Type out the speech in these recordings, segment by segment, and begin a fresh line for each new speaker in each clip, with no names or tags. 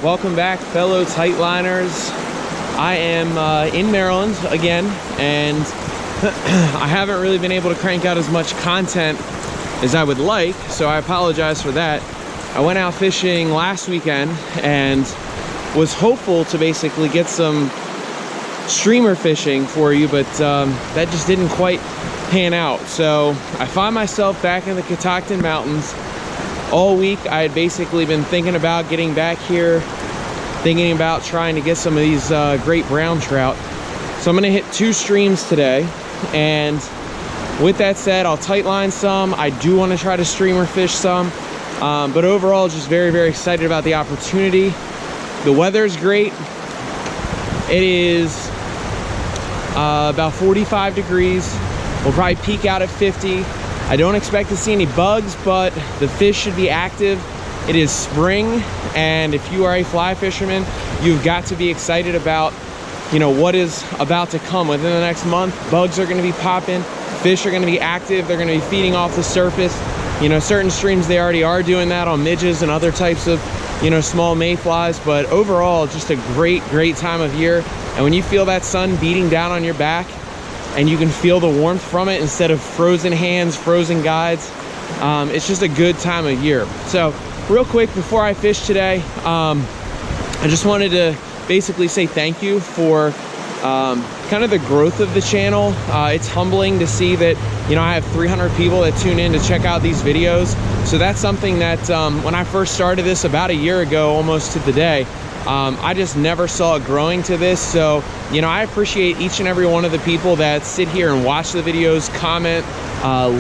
Welcome back, fellow Tightliners. I am in Maryland again, and I haven't really been able to crank out as much content as I would like, so I apologize for that. I went out fishing last weekend and was hopeful to basically get some streamer fishing for you, but that just didn't quite pan out. So I find myself back in the Catoctin Mountains. All week I had basically been thinking about getting back here, thinking about trying to get some of these great brown trout. So I'm gonna hit 2 streams today, and with that said, I'll tightline some. I do want to try to streamer fish some, but overall just very, very excited about the opportunity. The weather's great. It is about 45 degrees. We'll probably peak out at 50. I don't expect to see any bugs, but the fish should be active. It is spring, and if you are a fly fisherman, you've got to be excited about, you know, what is about to come within the next month. Bugs are gonna be popping, fish are gonna be active, they're gonna be feeding off the surface. You know, certain streams, they already are doing that on midges and other types of, you know, small mayflies, but overall, just a great, great time of year. And when you feel that sun beating down on your back, and you can feel the warmth from it instead of frozen hands, frozen guides, it's just a good time of year. So real quick before I fish today, I just wanted to basically say thank you for kind of the growth of the channel. It's humbling to see that, you know, I have 300 people that tune in to check out these videos. So that's something that when I first started this about a year ago, almost to the day, I just never saw it growing to this. So, you know, I appreciate each and every one of the people that sit here and watch the videos, comment,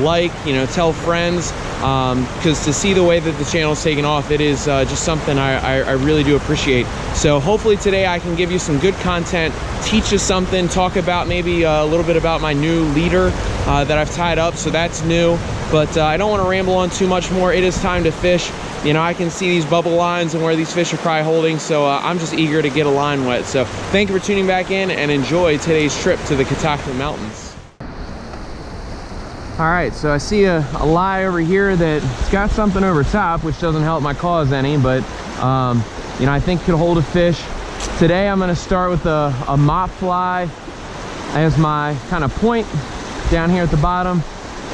like, you know, tell friends, because to see the way that the channel's taken off, it is just something I really do appreciate. So hopefully today I can give you some good content, teach you something, talk about maybe a little bit about my new leader that I've tied up. So that's new, but I don't want to ramble on too much more. It is time to fish. You know, I can see these bubble lines and where these fish are probably holding, so I'm just eager to get a line wet. So thank you for tuning back in, and enjoy today's trip to the Catoctin Mountains. All right, so I see a lie over here that's got something over top, which doesn't help my cause any, but you know, I think could hold a fish. Today I'm gonna start with a mop fly as my kind of point down here at the bottom,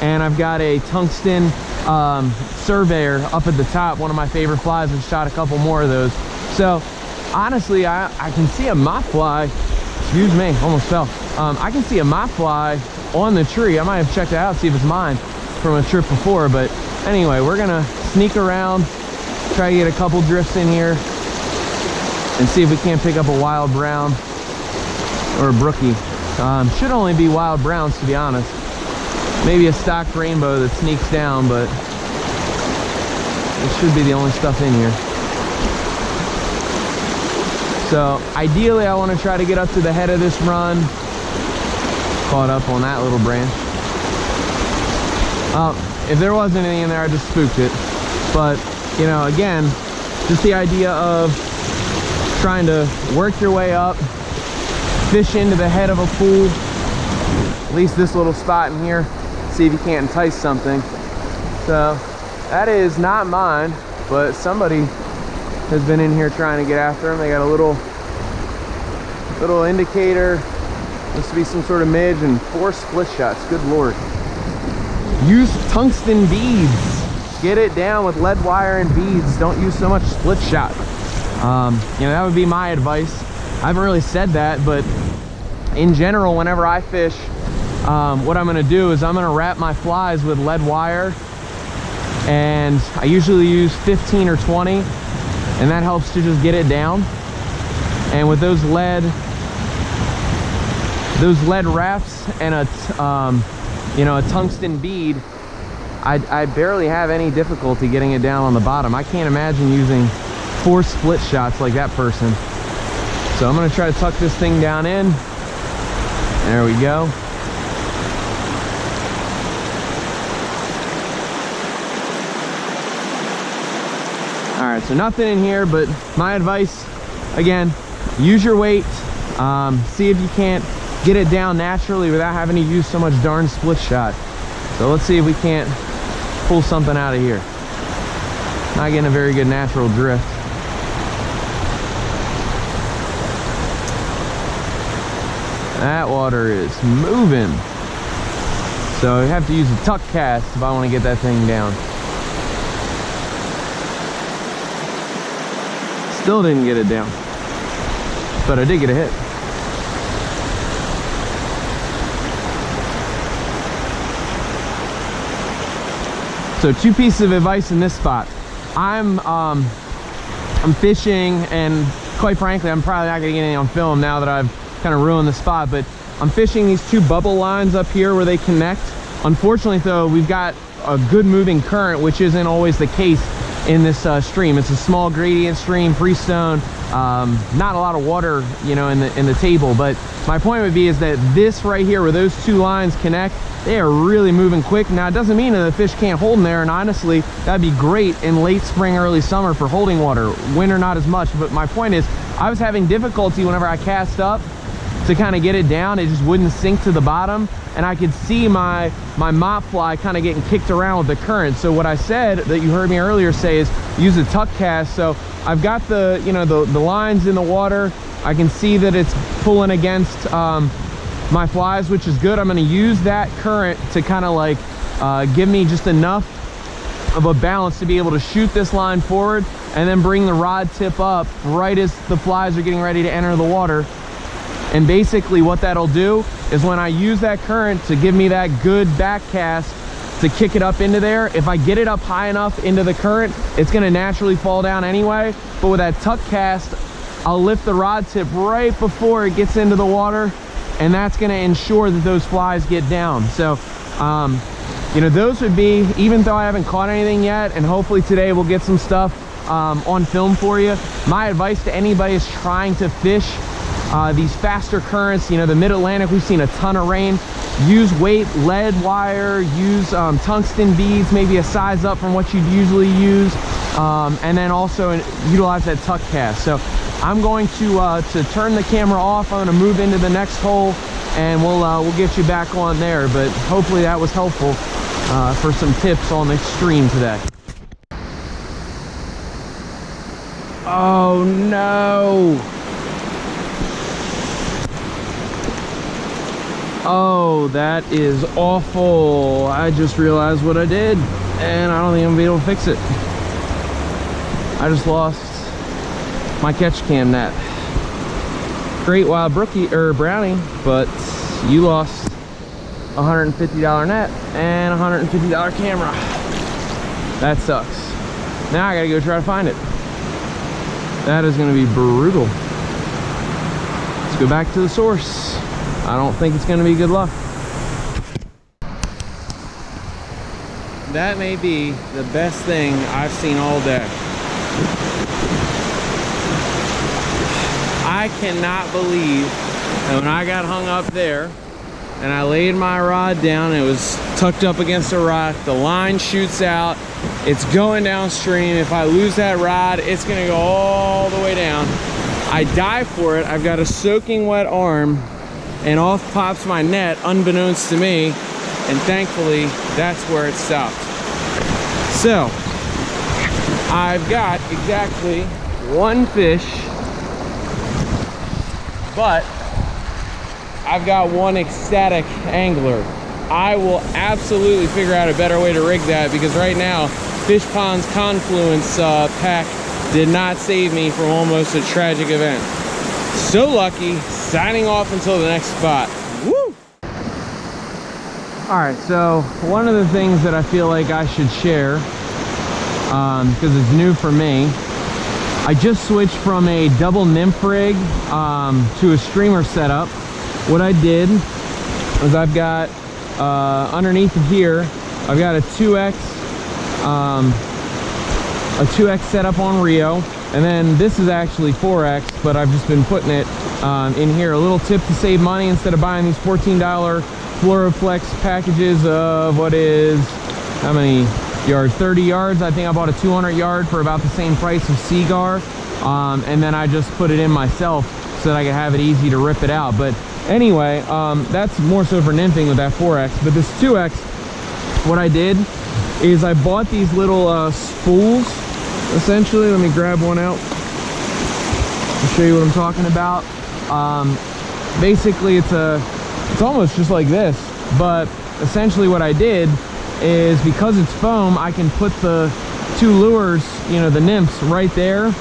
and I've got a tungsten surveyor up at the top, one of my favorite flies. I've shot a couple more of those. So honestly, I can see a mop fly, excuse me, almost fell. I can see a mop fly on the tree. I might have checked it out, see if it's mine from a trip before, but anyway, we're gonna sneak around, try to get a couple drifts in here and see if we can't pick up a wild brown or a brookie. Should only be wild browns, to be honest. Maybe a stock rainbow that sneaks down, but it should be the only stuff in here. So ideally I want to try to get up to the head of this run. Caught up on that little branch. If there was anything in there, I just spooked it. But, you know, again, just the idea of trying to work your way up, fish into the head of a pool, at least this little spot in here, see if you can't entice something. So that is not mine, but somebody has been in here trying to get after them. They got a little indicator. This to be some sort of midge, and 4 split shots. Good lord. Use tungsten beads. Get it down with lead wire and beads. Don't use so much split shot. You know, that would be my advice. I haven't really said that, but in general, whenever I fish, what I'm gonna do is I'm gonna wrap my flies with lead wire, and I usually use 15 or 20, and that helps to just get it down. And with those lead wraps and you know, a tungsten bead, I barely have any difficulty getting it down on the bottom. I can't imagine using 4 split shots like that person. So I'm gonna try to tuck this thing down in. There we go. All right, so nothing in here, but my advice, again, use your weight. See if you can't get it down naturally without having to use so much darn split shot. So let's see if we can't pull something out of here. Not getting a very good natural drift. That water is moving. So you have to use a tuck cast if I want to get that thing down. Still didn't get it down, but I did get a hit. So 2 pieces of advice in this spot. I'm fishing, and quite frankly, I'm probably not gonna get any on film now that I've kind of ruined the spot, but I'm fishing these 2 bubble lines up here where they connect. Unfortunately though, we've got a good moving current, which isn't always the case in this stream. It's a small gradient stream, freestone, not a lot of water, you know, in the table. But my point would be is that this right here, where those 2 lines connect, they are really moving quick. Now, it doesn't mean that the fish can't hold in there, and honestly, that'd be great in late spring, early summer for holding water. Winter, not as much. But my point is, I was having difficulty whenever I cast up to kind of get it down. It just wouldn't sink to the bottom, and I could see my mop fly kind of getting kicked around with the current. So what I said that you heard me earlier say is use a tuck cast. So I've got the, you know, the lines in the water. I can see that it's pulling against my flies, which is good. I'm going to use that current to kind of like give me just enough of a balance to be able to shoot this line forward and then bring the rod tip up right as the flies are getting ready to enter the water. And basically what that'll do is when I use that current to give me that good back cast to kick it up into there, if I get it up high enough into the current, it's going to naturally fall down anyway. But with that tuck cast, I'll lift the rod tip right before it gets into the water, and that's going to ensure that those flies get down. So you know, those would be, even though I haven't caught anything yet, and hopefully today we'll get some stuff on film for you, my advice to anybody is trying to fish these faster currents. You know, the mid-Atlantic, we've seen a ton of rain. Use weight lead wire, use tungsten beads, maybe a size up from what you'd usually use, and then also utilize that tuck cast. So I'm going to turn the camera off. I'm going to move into the next hole, and we'll get you back on there. But hopefully that was helpful for some tips on the stream today. Oh no! Oh, that is awful. I just realized what I did, and I don't think I'm gonna be able to fix it. I just lost my catch cam net. Great wild brookie or brownie, but you lost $150 net and $150 camera. That sucks. Now I gotta go try to find it. That is gonna be brutal. Let's go back to the source. I don't think it's going to be good luck. That may be the best thing I've seen all day. I cannot believe that when I got hung up there and I laid my rod down, it was tucked up against a rock, the line shoots out, it's going downstream. If I lose that rod, it's going to go all the way down. I dive for it. I've got a soaking wet arm, and off pops my net unbeknownst to me, and thankfully that's where it stopped. So I've got exactly 1 fish, but I've got 1 ecstatic angler. I will absolutely figure out a better way to rig that, because right now Fish Pond's Confluence pack did not save me from almost a tragic event. So lucky. Signing off until the next spot. Woo! All right, so one of the things that I feel like I should share, because it's new for me, I just switched from a double nymph rig to a streamer setup. What I did is I've got underneath of here, I've got a 2X setup on Rio, and then this is actually 4X, but I've just been putting it in here. A little tip to save money: instead of buying these $14 Fluoroflex packages of, what is, how many yards? 30 yards. I think I bought a 200 yard for about the same price of Seagar, and then I just put it in myself so that I could have it easy to rip it out. But anyway, that's more so for nymphing with that 4X. But this 2X, what I did is I bought these little spools, essentially. Let me grab one out and show you what I'm talking about. basically it's almost just like this, but essentially what I did is, because it's foam, I can put the 2 lures, you know, the nymphs right there,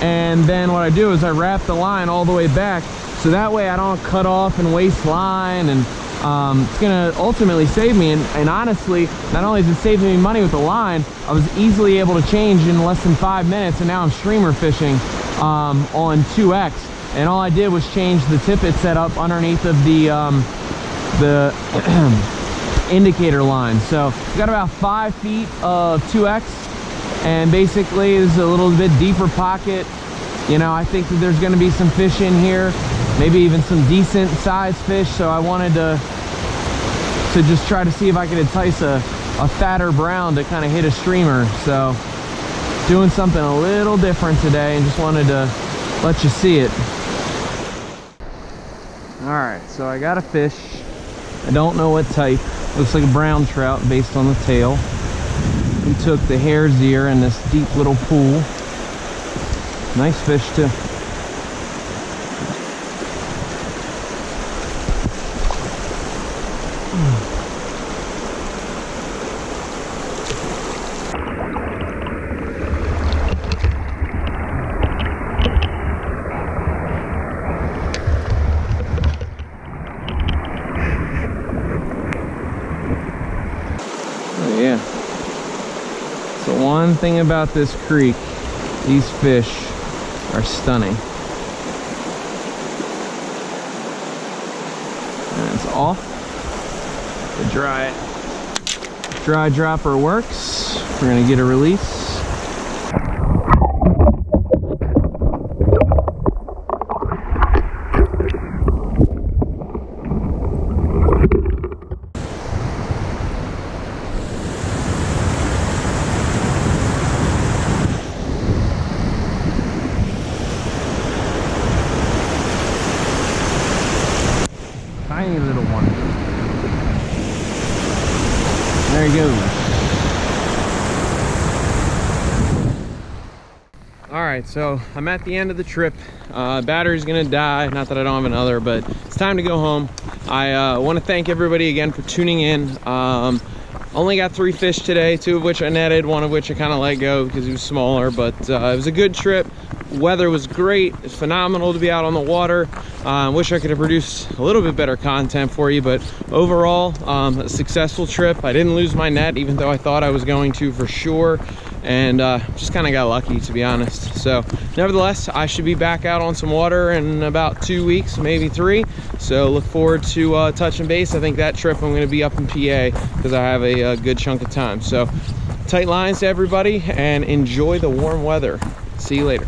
and then what I do is I wrap the line all the way back, so that way I don't cut off and waste line, and it's gonna ultimately save me. And honestly, not only is it saving me money with the line, I was easily able to change in less than 5 minutes, and now I'm streamer fishing on 2X, and all I did was change the tippet setup underneath of the indicator line. So we've got about 5 feet of 2X, and basically is a little bit deeper pocket. You know, I think that there's going to be some fish in here, maybe even some decent sized fish, so I wanted to just try to see if I could entice a fatter brown to kind of hit a streamer. So doing something a little different today, and just wanted to let you see it. Alright, so I got a fish. I don't know what type. Looks like a brown trout based on the tail. We took the hare's ear in this deep little pool. Nice fish too. Yeah. So one thing about this creek, these fish are stunning. And it's off. The dry dropper works. We're gonna get a release. Tiny little one. There he goes. Alright, so I'm at the end of the trip. Battery's gonna die. Not that I don't have another, but it's time to go home. I want to thank everybody again for tuning in. Only got 3 fish today, 2 of which I netted, 1 of which I kind of let go because he was smaller, but it was a good trip. Weather was great. It's phenomenal to be out on the water. Wish I could have produced a little bit better content for you, but overall, a successful trip. I didn't lose my net, even though I thought I was going to for sure, and just kind of got lucky, to be honest. So nevertheless, I should be back out on some water in about 2 weeks, maybe 3. So look forward to touching base. I think that trip I'm going to be up in PA because I have a good chunk of time. So tight lines to everybody, and enjoy the warm weather. See you later.